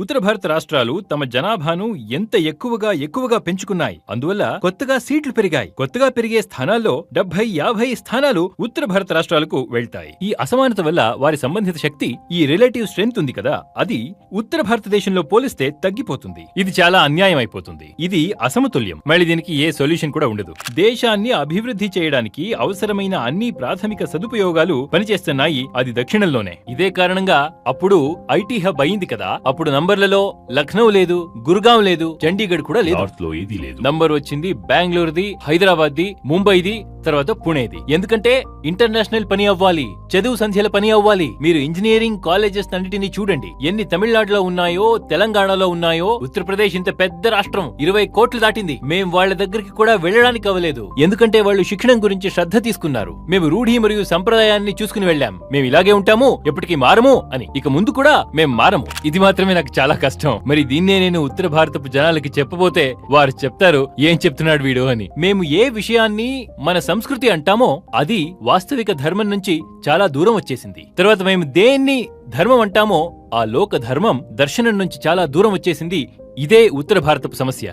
ఉత్తర భారత రాష్ట్రాలు తమ జనాభాను ఎంత ఎక్కువగా పెంచుకున్నాయి. అందువల్ల కొత్తగా సీట్లు పెరిగాయి. కొత్తగా పెరిగే స్థానాల్లో 70-50 స్థానాలు ఉత్తర భారత రాష్ట్రాలకు వెళ్తాయి. ఈ అసమానత వల్ల వారి సంబంధిత శక్తి, ఈ రిలేటివ్ స్ట్రెంగ్త్ ఉంది కదా, అది ఉత్తర భారతదేశంలో పోలిస్తే తగ్గిపోతుంది. ఇది చాలా అన్యాయం అయిపోతుంది. ఇది అసమతుల్యం. మళ్ళీ దీనికి ఏ సొల్యూషన్ కూడా ఉండదు. దేశాన్ని అభివృద్ధి చేయడానికి అవసరమైన అన్ని ప్రాథమిక సదుపయోగాలు పనిచేస్తున్నాయి అది దక్షిణంలోనే. ఇదే కారణంగా అప్పుడు ఐటీ హబ్ అయింది కదా. అప్పుడు నంబర్లలో లక్నో లేదు, గురుగాం లేదు, చండీగఢ్ కూడా లేదు. నంబర్ వచ్చింది బెంగళూరుది, హైదరాబాద్ది, ముంబైది, తర్వాత పుణేది. ఎందుకంటే ఇంటర్నేషనల్ పని అవ్వాలి, చదువు సంధ్యల పని అవ్వాలి. మీరు ఇంజనీరింగ్ కాలేజెస్ అన్నిటినీ చూడండి. ఎన్ని తమిళనాడులో ఉన్నాయో, తెలంగాణలో ఉన్నాయో. ఉత్తరప్రదేశ్ ఇంత పెద్ద రాష్ట్రం 20 కోట్లు దాటింది. మేం వాళ్ళ దగ్గరికి కూడా వెళ్ళడానికి అవ్వలేదు. ఎందుకంటే వాళ్ళు శిక్షణ గురించి శ్రద్ధ తీసుకున్నారు. మేము రూఢి మరియు సంప్రదాయాన్ని చూసుకుని వెళ్ళాం. మేము ఇలాగే ఉంటాము, ఎప్పటికీ మారము అని. ఇక ముందు కూడా మేం మారము. ఇది మాత్రమే నాకు చాలా కష్టం. మరి దీన్నే నేను ఉత్తర భారతపు జనాలకి చెప్పబోతే వారు చెప్తారు, ఏం చెప్తున్నాడు వీడు అని. మేము ఏ విషయాన్ని మన సంస్కృతి అంటామో అది వాస్తవిక ధర్మం నుంచి చాలా దూరం వచ్చేసింది. తర్వాత మేము దేన్ని ధర్మం అంటామో ఆ లోక ధర్మం దర్శనం నుంచి చాలా దూరం వచ్చేసింది. ఇదే ఉత్తర భారతపు సమస్య.